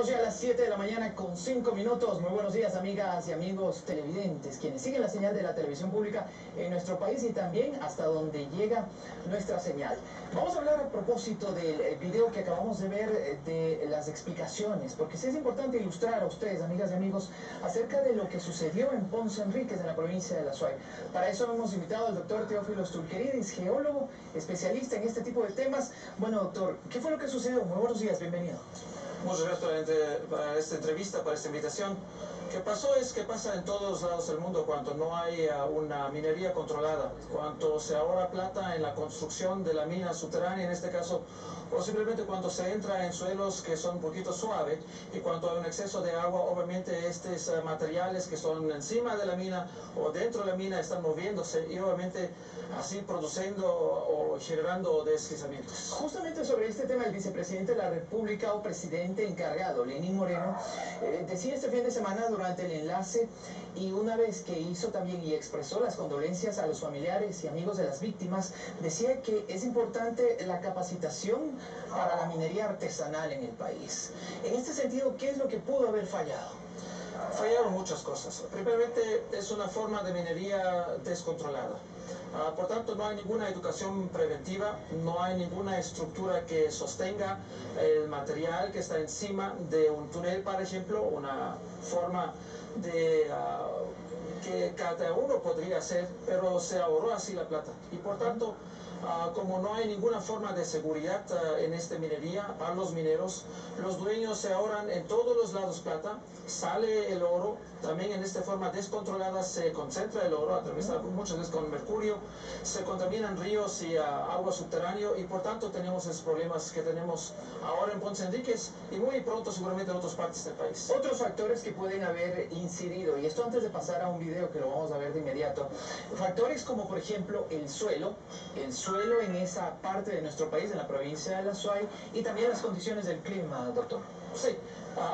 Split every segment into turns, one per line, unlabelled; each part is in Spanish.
Tenemos ya las 7 de la mañana con 5 minutos. Muy buenos días, amigas y amigos televidentes, quienes siguen la señal de la televisión pública en nuestro país y también hasta donde llega nuestra señal. Vamos a hablar a propósito del video que acabamos de ver, de las explicaciones, porque sí es importante ilustrar a ustedes, amigas y amigos, acerca de lo que sucedió en Ponce Enríquez, en la provincia de La Suay. Para eso hemos invitado al doctor Teófilo Stulquerides, geólogo, especialista en este tipo de temas. Bueno, doctor, ¿qué fue lo que sucedió? Muy buenos días, bienvenido.
Muchas gracias para esta entrevista, para esta invitación. ¿Qué pasó? Es que pasa en todos lados del mundo cuando no hay una minería controlada, cuando se ahorra plata en la construcción de la mina subterránea, en este caso, o simplemente cuando se entra en suelos que son un poquito suaves y cuando hay un exceso de agua, obviamente estos materiales que son encima de la mina o dentro de la mina están moviéndose y obviamente así produciendo o generando deslizamientos.
Justamente sobre este tema, el vicepresidente de la República o presidente encargado, Lenín Moreno, decía este fin de semana durante el enlace, y una vez que hizo también y expresó las condolencias a los familiares y amigos de las víctimas, decía que es importante la capacitación para la minería artesanal en el país. En este sentido, ¿qué es lo que pudo haber fallado?
Fallaron muchas cosas. Primeramente, es una forma de minería descontrolada. Por tanto, no hay ninguna educación preventiva, no hay ninguna estructura que sostenga el material que está encima de un túnel, por ejemplo, una forma de que cada uno podría hacer, pero se ahorró así la plata. Y por tanto, como no hay ninguna forma de seguridad en esta minería para los mineros, los dueños se ahorran en todos los lados plata, sale el oro, también en esta forma descontrolada se concentra el oro, atravesado muchas veces con mercurio, se contaminan ríos y agua subterránea y por tanto tenemos esos problemas que tenemos ahora en Ponce Enríquez y muy pronto seguramente en otras partes del país.
Otros factores que pueden haber incidido, y esto antes de pasar a un video que lo vamos a ver de inmediato, factores como por ejemplo el suelo en esa parte de nuestro país, en la provincia de La Suay, y también las condiciones del clima, doctor.
Sí,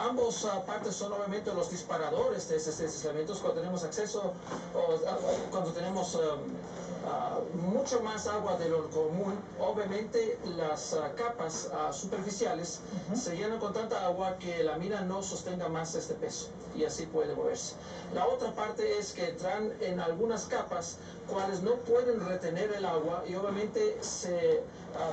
ambos partes son obviamente los disparadores de estos elementos cuando tenemos acceso, cuando tenemos mucho más agua de lo común, obviamente las capas superficiales se llenan con tanta agua que la mina no sostenga más este peso y así puede moverse. La otra parte es que entran en algunas capas cuales no pueden retener el agua y obviamente se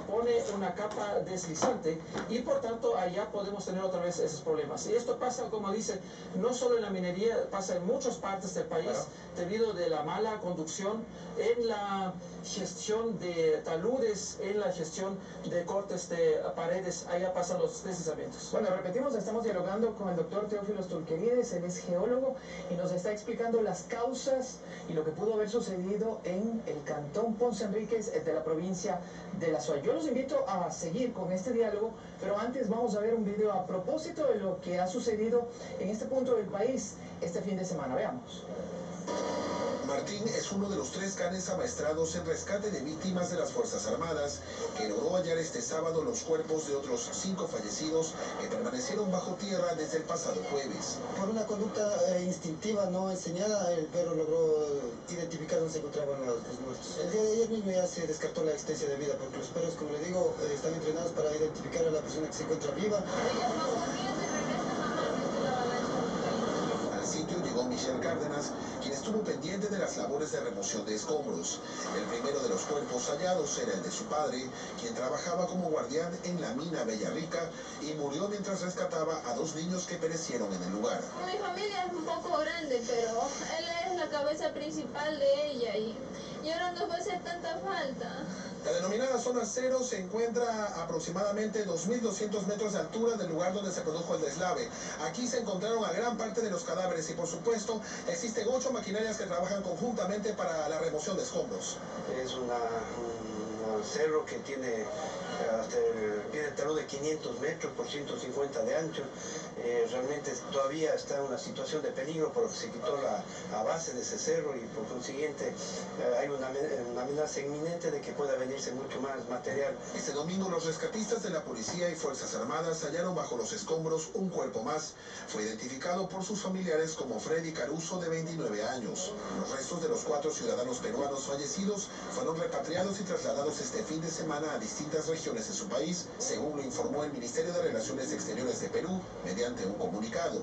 pone una capa deslizante y por tanto allá podemos tener otra vez esos problemas. Y esto pasa, como dice, no solo en la minería, pasa en muchas partes del país debido de la mala conducción en la gestión de taludes, en la gestión de cortes de paredes, allá pasan los deslizamientos.
Bueno, repetimos, estamos dialogando con el doctor Teófilo Stulquerides, él es geólogo y nos está explicando las causas y lo que pudo haber sucedido en el cantón Ponce Enríquez de la provincia de La Suay. Yo los invito a seguir con este diálogo, pero antes vamos a ver un video a propósito de lo que ha sucedido en este punto del país este fin de semana. Veamos.
Martín es uno de los 3 canes amaestrados en rescate de víctimas de las Fuerzas Armadas, que logró hallar este sábado los cuerpos de otros 5 fallecidos que permanecieron bajo tierra desde el pasado jueves.
Por una conducta instintiva no enseñada, el perro logró identificar dónde se encontraban los muertos. El día de ayer mismo ya se descartó la existencia de vida, porque los perros, como le digo, están entrenados para identificar a la persona que se encuentra viva.
Al sitio llegó Michelle Cárdenas, quien estuvo pendiente de las labores de remoción de escombros. El primero de los cuerpos hallados era el de su padre, quien trabajaba como guardián en la mina Bellarrica y murió mientras rescataba a 2 niños que perecieron en el lugar.
Mi familia es un poco grande, pero él es la cabeza principal de ella y ahora nos va a hacer tanta falta.
La denominada zona cero se encuentra a aproximadamente 2.200 metros de altura del lugar donde se produjo el deslave. Aquí se encontraron a gran parte de los cadáveres y por supuesto existen 8 maquinarias que trabajan conjuntamente para la remoción de escombros.
Es un cerro que tiene talud de 500 metros por 150 de ancho. Realmente todavía está en una situación de peligro porque se quitó la base de ese cerro y por consiguiente hay una amenaza inminente de que pueda venirse mucho más material.
Este domingo los rescatistas de la policía y Fuerzas Armadas hallaron bajo los escombros un cuerpo más. Fue identificado por sus familiares como Freddy Caruso, de 29 años. Los restos de los 4 ciudadanos peruanos fallecidos fueron repatriados y trasladados este fin de semana a distintas regiones regiones en su país, según lo informó el Ministerio de Relaciones Exteriores de Perú mediante un comunicado.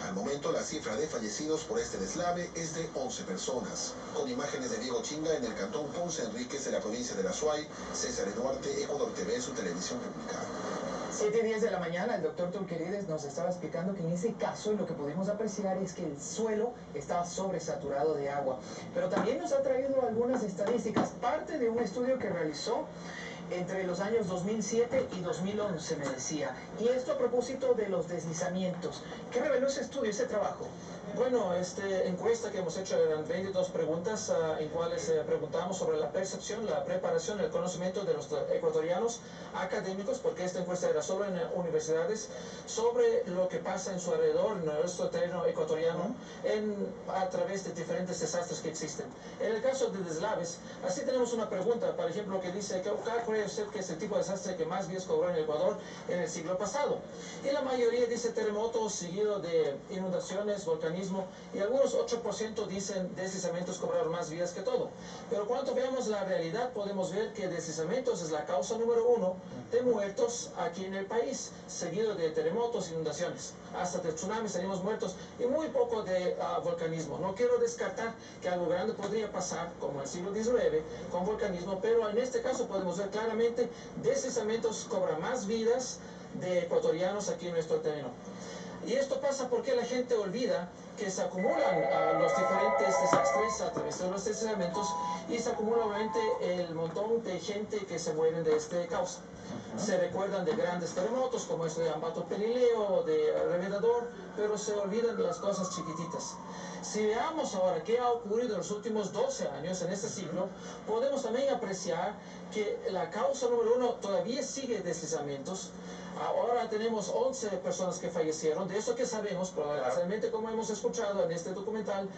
Al momento, la cifra de fallecidos por este deslave es de 11 personas. Con imágenes de Diego Chinga en el cantón Ponce Enríquez de la provincia de La Suay, César Duarte, Ecuador TV, su televisión pública.
7:10 de la mañana, el doctor Tulquerides nos estaba explicando que en ese caso lo que pudimos apreciar es que el suelo estaba sobresaturado de agua. Pero también nos ha traído algunas estadísticas, parte de un estudio que realizó entre los años 2007 y 2011, me decía. Y esto a propósito de los deslizamientos. ¿Qué reveló ese estudio, ese trabajo?
Bueno, esta encuesta que hemos hecho eran 22 preguntas en cuales preguntamos sobre la percepción, la preparación, el conocimiento de los ecuatorianos académicos, porque esta encuesta era solo en universidades, sobre lo que pasa en su alrededor, en nuestro terreno ecuatoriano, a través de diferentes desastres que existen. En el caso de deslaves, así tenemos una pregunta, por ejemplo, que dice, ¿cuál cree usted que es el tipo de desastre que más vidas cobró en el Ecuador en el siglo pasado? Y la mayoría dice terremotos, seguido de inundaciones, volcanismo, y algunos 8% dicen deslizamientos cobraron más vidas que todo. Pero cuando veamos la realidad podemos ver que deslizamientos es la causa número 1 de muertos aquí en el país, seguido de terremotos, inundaciones, hasta de tsunamis salimos muertos y muy poco de volcanismo. No quiero descartar que algo grande podría pasar, como en el siglo XIX, con volcanismo, pero en este caso podemos ver claramente deslizamientos cobran más vidas de ecuatorianos aquí en nuestro terreno. Y esto pasa porque la gente olvida que se acumulan los diferentes desastres a través de los deslizamientos y se acumula obviamente el montón de gente que se mueren de esta causa. Se recuerdan de grandes terremotos como este de Ambato Pelileo, de Reventador, pero se olvidan de las cosas chiquititas. Si veamos ahora qué ha ocurrido en los últimos 12 años en este siglo, podemos también apreciar que la causa número 1 todavía sigue deslizamientos. Ahora tenemos 11 personas que fallecieron, de eso que sabemos, probablemente como hemos escuchado en este documental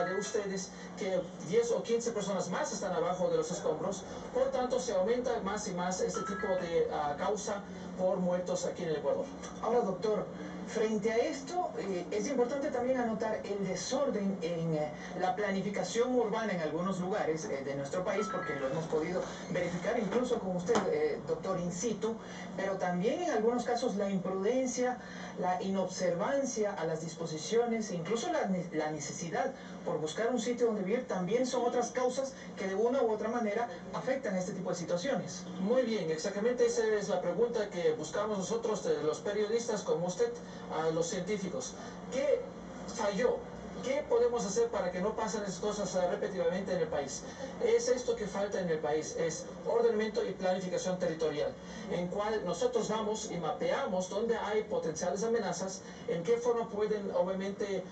de ustedes, que 10 o 15 personas más están abajo de los escombros, por tanto se aumenta más y más este tipo de causa por muertos aquí en el Ecuador.
Ahora, doctor, frente a esto, es importante también anotar el desorden en la planificación urbana en algunos lugares de nuestro país, porque lo hemos podido verificar incluso con usted, doctor, in situ, pero también en algunos casos la imprudencia, la inobservancia a las disposiciones, incluso la necesidad por buscar un sitio donde vivir, también son otras causas que de una u otra manera afectan a este tipo de situaciones.
Muy bien, exactamente esa es la pregunta que buscamos nosotros, los periodistas como usted, a los científicos. ¿Qué falló? ¿Qué podemos hacer para que no pasen esas cosas repetitivamente en el país? Es esto que falta en el país, es ordenamiento y planificación territorial, en cual nosotros vamos y mapeamos dónde hay potenciales amenazas, en qué forma pueden obviamente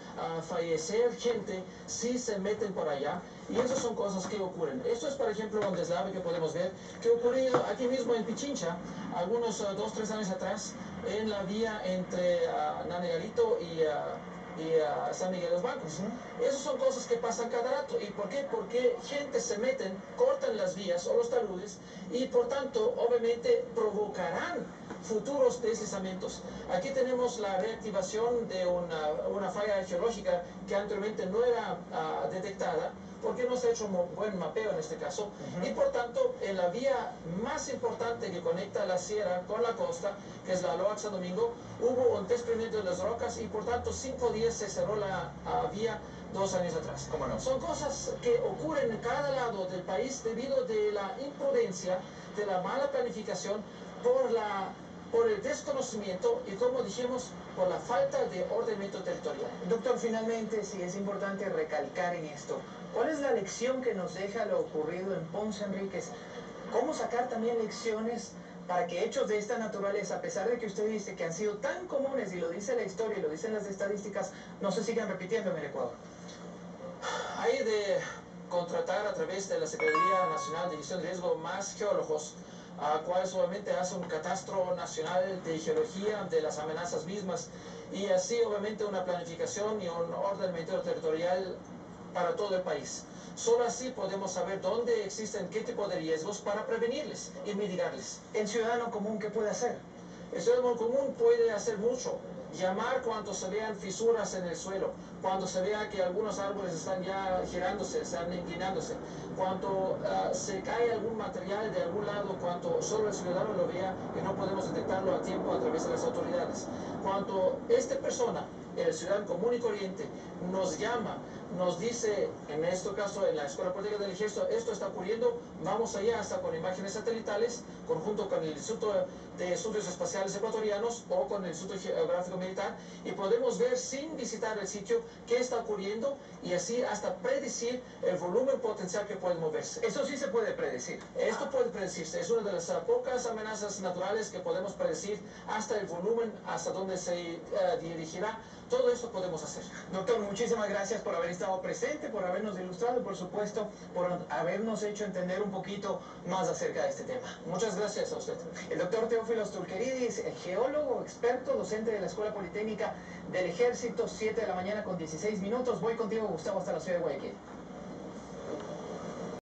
fallecer gente si se meten por allá, y esas son cosas que ocurren. Esto es, por ejemplo, un deslave que podemos ver, que ocurrió aquí mismo en Pichincha, algunos 2-3 años atrás, en la vía entre Nanegarito y San Miguel de los Bancos. Esas son cosas que pasan cada rato. ¿Y por qué? Porque gente se meten, cortan las vías o los taludes y por tanto obviamente provocarán futuros deslizamientos. Aquí tenemos la reactivación de una falla geológica que anteriormente no era detectada, porque no se ha hecho un buen mapeo en este caso, y por tanto en la vía más importante que conecta la sierra con la costa, que es la Loa San Domingo, hubo un desprendimiento de las rocas y por tanto 5 días se cerró la vía 2 años atrás.
¿Cómo no?
Son cosas que ocurren en cada lado del país debido de la imprudencia, de la mala planificación, por el desconocimiento y, como dijimos, por la falta de ordenamiento territorial.
Doctor, finalmente, sí es importante recalcar en esto. ¿Cuál es la lección que nos deja lo ocurrido en Ponce Enríquez? ¿Cómo sacar también lecciones para que hechos de esta naturaleza, a pesar de que usted dice que han sido tan comunes, y lo dice la historia y lo dicen las estadísticas, no se sigan repitiendo en el Ecuador?
Hay de contratar a través de la Secretaría Nacional de Gestión de Riesgo más geólogos, a cuales obviamente hace un catastro nacional de geología de las amenazas mismas y así obviamente una planificación y un ordenamiento territorial para todo el país. Solo así podemos saber dónde existen qué tipo de riesgos para prevenirles y mitigarles.
¿El ciudadano común qué puede hacer?
El ciudadano común puede hacer mucho. Llamar cuando se vean fisuras en el suelo, cuando se vea que algunos árboles están ya girándose, están inclinándose, cuando se cae algún material de algún lado, cuando solo el ciudadano lo vea y no podemos detectarlo a tiempo a través de las autoridades. Cuando esta persona, el ciudadano común y corriente, nos llama, nos dice, en este caso en la Escuela Política del Ejército, esto está ocurriendo, vamos allá hasta con imágenes satelitales, conjunto con el Instituto de Estudios Espaciales Ecuatorianos o con el Instituto Geográfico Militar, y podemos ver sin visitar el sitio qué está ocurriendo y así hasta predecir el volumen potencial que puede moverse.
Eso sí se puede predecir.
Esto puede predecirse, es una de las pocas amenazas naturales que podemos predecir, hasta el volumen, hasta dónde se dirigirá. Todo esto podemos hacer.
Doctor, muchísimas gracias por haber estado presente, por habernos ilustrado y por supuesto por habernos hecho entender un poquito más acerca de este tema.
Muchas gracias a usted.
El doctor Teófilo Stulkeridis, geólogo, experto, docente de la Escuela Politécnica del Ejército, 7 de la mañana con 16 minutos. Voy contigo, Gustavo, hasta la ciudad de Guayaquil.